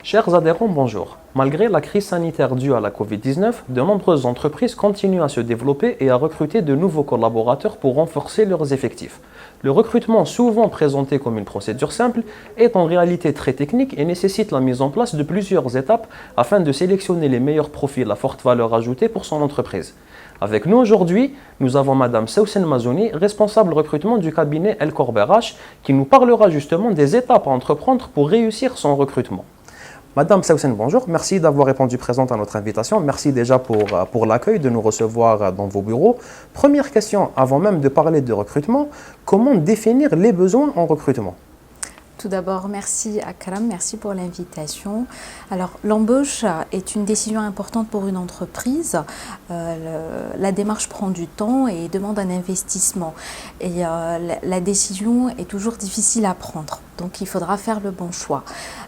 Chers adhérents, bonjour. Malgré la crise sanitaire due à la Covid-19, de nombreuses entreprises continuent à se développer et à recruter de nouveaux collaborateurs pour renforcer leurs effectifs. Le recrutement, souvent présenté comme une procédure simple, est en réalité très technique et nécessite la mise en place de plusieurs étapes afin de sélectionner les meilleurs profils à forte valeur ajoutée pour son entreprise. Avec nous aujourd'hui, nous avons Madame Sewsen Mazouni, responsable recrutement du cabinet El Corb RH, qui nous parlera justement des étapes à entreprendre pour réussir son recrutement. Madame Sewsen, bonjour. Merci d'avoir répondu présente à notre invitation. Merci déjà pour l'accueil, de nous recevoir dans vos bureaux. Première question, avant même de parler de recrutement, comment définir les besoins en recrutement ? Tout d'abord, merci Akram, merci pour l'invitation. Alors, l'embauche est une décision importante pour une entreprise. La démarche prend du temps et demande un investissement. Et la décision est toujours difficile à prendre. Donc, il faudra faire le bon choix.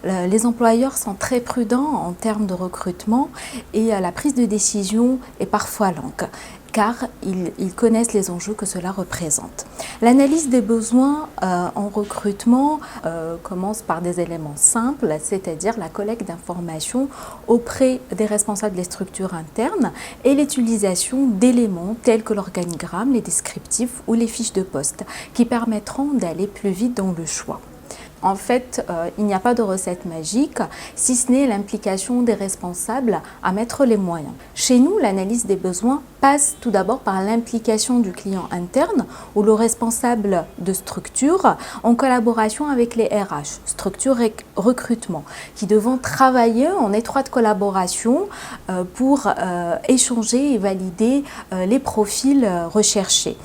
Les employeurs sont très prudents en termes de recrutement et la prise de décision est parfois longue, car ils connaissent les enjeux que cela représente. L'analyse des besoins en recrutement commence par des éléments simples, c'est-à-dire la collecte d'informations auprès des responsables des structures internes et l'utilisation d'éléments tels que l'organigramme, les descriptifs ou les fiches de poste qui permettront d'aller plus vite dans le choix. En fait, il n'y a pas de recette magique, si ce n'est l'implication des responsables à mettre les moyens. Chez nous, l'analyse des besoins passe tout d'abord par l'implication du client interne ou le responsable de structure en collaboration avec les RH, structure et recrutement, qui devront travailler en étroite collaboration pour échanger et valider les profils recherchés.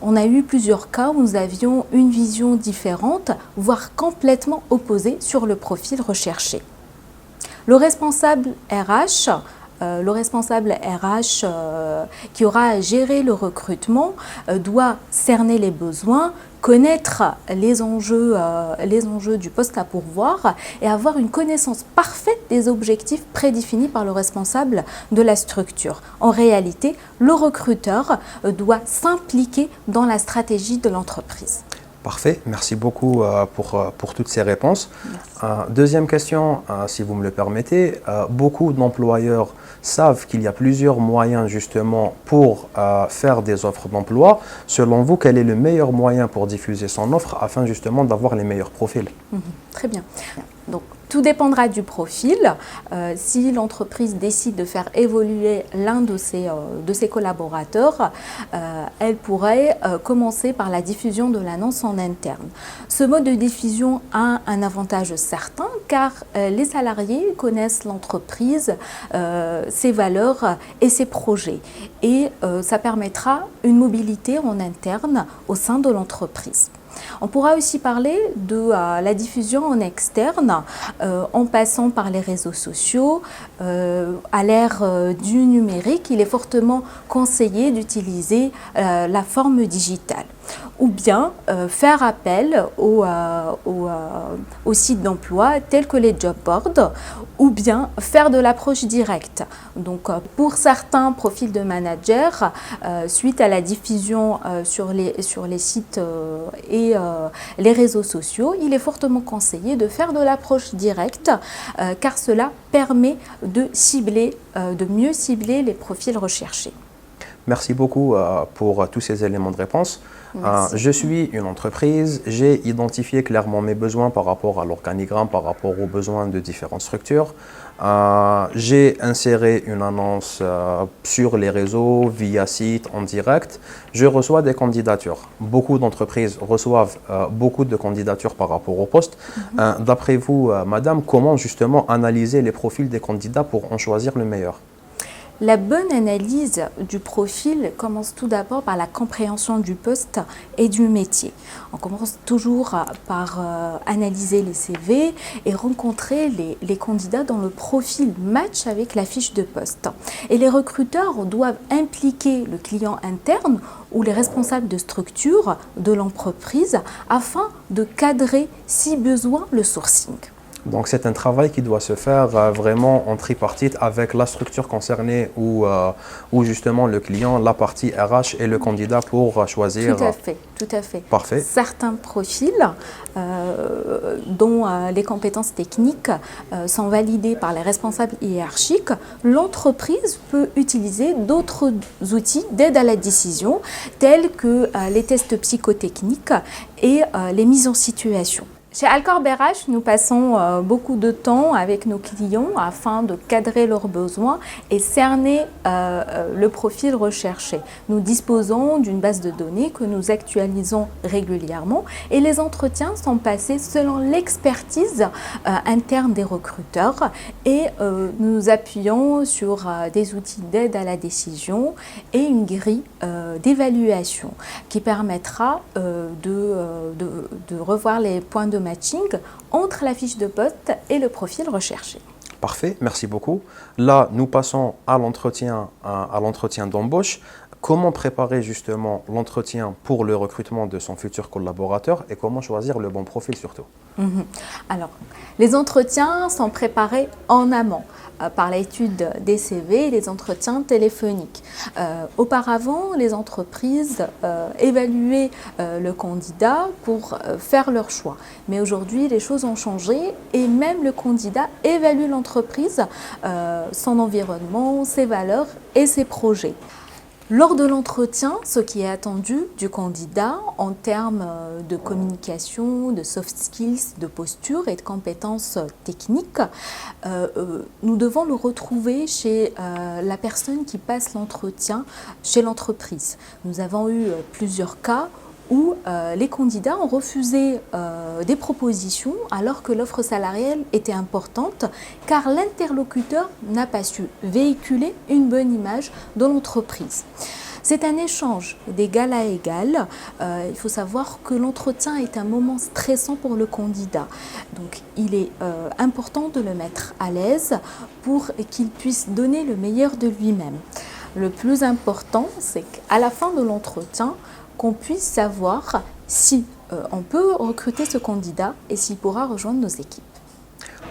On a eu plusieurs cas où nous avions une vision différente, voire complètement opposée sur le profil recherché. Le responsable RH qui aura à gérer le recrutement doit cerner les besoins, connaître les enjeux du poste à pourvoir et avoir une connaissance parfaite des objectifs prédéfinis par le responsable de la structure. En réalité, le recruteur doit s'impliquer dans la stratégie de l'entreprise. Parfait, merci beaucoup pour toutes ces réponses. Deuxième question, si vous me le permettez, beaucoup d'employeurs savent qu'il y a plusieurs moyens justement pour faire des offres d'emploi. Selon vous, quel est le meilleur moyen pour diffuser son offre afin justement d'avoir les meilleurs profils ? Très bien. Donc, tout dépendra du profil. Si l'entreprise décide de faire évoluer l'un de ses collaborateurs, elle pourrait commencer par la diffusion de l'annonce en interne. Ce mode de diffusion a un avantage certain car les salariés connaissent l'entreprise, ses valeurs et ses projets. Et ça permettra une mobilité en interne au sein de l'entreprise. On pourra aussi parler de la diffusion en externe en passant par les réseaux sociaux. À l'ère du numérique, il est fortement conseillé d'utiliser la forme digitale ou bien faire appel aux sites d'emploi tels que les job boards ou bien faire de l'approche directe. Donc pour certains profils de managers, suite à la diffusion sur les sites et les réseaux sociaux, il est fortement conseillé de faire de l'approche directe car cela permet de mieux cibler les profils recherchés. Merci beaucoup pour tous ces éléments de réponse. Je suis une entreprise, j'ai identifié clairement mes besoins par rapport à l'organigramme, par rapport aux besoins de différentes structures. J'ai inséré une annonce sur les réseaux, via site, en direct. Je reçois des candidatures. Beaucoup d'entreprises reçoivent beaucoup de candidatures par rapport au poste. D'après vous, madame, comment justement analyser les profils des candidats pour en choisir le meilleur ? La bonne analyse du profil commence tout d'abord par la compréhension du poste et du métier. On commence toujours par analyser les CV et rencontrer les candidats dont le profil match avec la fiche de poste. Et les recruteurs doivent impliquer le client interne ou les responsables de structure de l'entreprise afin de cadrer, si besoin, le sourcing. Donc c'est un travail qui doit se faire vraiment en tripartite avec la structure concernée ou justement le client, la partie RH et le candidat pour choisir. Tout à fait, tout à fait. Parfait. Certains profils dont les compétences techniques sont validées par les responsables hiérarchiques, l'entreprise peut utiliser d'autres outils d'aide à la décision tels que les tests psychotechniques et les mises en situation. Chez Alcor BRH, nous passons beaucoup de temps avec nos clients afin de cadrer leurs besoins et cerner le profil recherché. Nous disposons d'une base de données que nous actualisons régulièrement et les entretiens sont passés selon l'expertise interne des recruteurs et nous nous appuyons sur des outils d'aide à la décision et une grille d'évaluation qui permettra de revoir les points de matching entre la fiche de poste et le profil recherché. Parfait, merci beaucoup. Là, nous passons à l'entretien d'embauche. Comment préparer justement l'entretien pour le recrutement de son futur collaborateur et comment choisir le bon profil surtout? Alors, les entretiens sont préparés en amont par l'étude des CV et les entretiens téléphoniques. Auparavant, les entreprises évaluaient le candidat pour faire leur choix. Mais aujourd'hui, les choses ont changé et même le candidat évalue l'entreprise, son environnement, ses valeurs et ses projets. Lors de l'entretien, ce qui est attendu du candidat en termes de communication, de soft skills, de posture et de compétences techniques, nous devons le retrouver chez la personne qui passe l'entretien chez l'entreprise. Nous avons eu plusieurs cas où les candidats ont refusé des propositions alors que l'offre salariale était importante car l'interlocuteur n'a pas su véhiculer une bonne image de l'entreprise. C'est un échange d'égal à égal. Il faut savoir que l'entretien est un moment stressant pour le candidat. Donc il est important de le mettre à l'aise pour qu'il puisse donner le meilleur de lui-même. Le plus important, c'est qu'à la fin de l'entretien, qu'on puisse savoir si on peut recruter ce candidat et s'il pourra rejoindre nos équipes.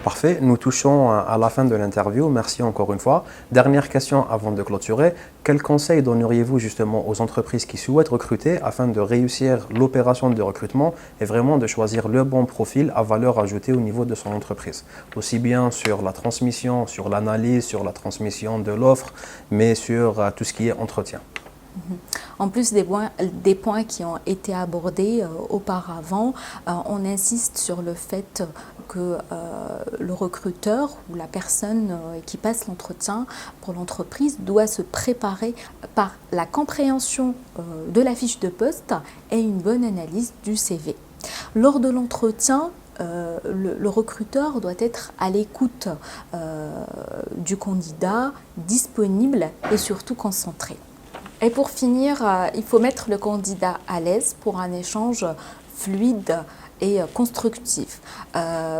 Parfait, nous touchons à la fin de l'interview. Merci encore une fois. Dernière question avant de clôturer. Quels conseils donneriez-vous justement aux entreprises qui souhaitent recruter afin de réussir l'opération de recrutement et vraiment de choisir le bon profil à valeur ajoutée au niveau de son entreprise? Aussi bien sur la transmission, sur l'analyse, sur la transmission de l'offre, mais sur tout ce qui est entretien. En plus des points qui ont été abordés auparavant, on insiste sur le fait que le recruteur ou la personne qui passe l'entretien pour l'entreprise doit se préparer par la compréhension de la fiche de poste et une bonne analyse du CV. Lors de l'entretien, le recruteur doit être à l'écoute du candidat, disponible et surtout concentré. Et pour finir, il faut mettre le candidat à l'aise pour un échange fluide et constructif.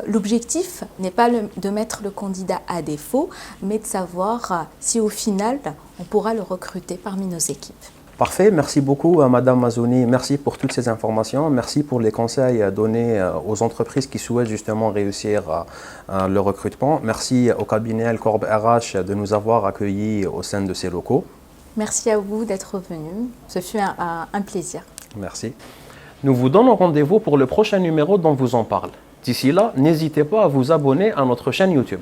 L'objectif n'est pas de mettre le candidat à défaut, mais de savoir si au final, on pourra le recruter parmi nos équipes. Parfait, merci beaucoup Madame Mazouni, merci pour toutes ces informations, merci pour les conseils donnés aux entreprises qui souhaitent justement réussir le recrutement. Merci au cabinet Alcor BRH de nous avoir accueillis au sein de ses locaux. Merci à vous d'être venu, ce fut un plaisir. Merci. Nous vous donnons rendez-vous pour le prochain numéro dont vous en parle. D'ici là, n'hésitez pas à vous abonner à notre chaîne YouTube.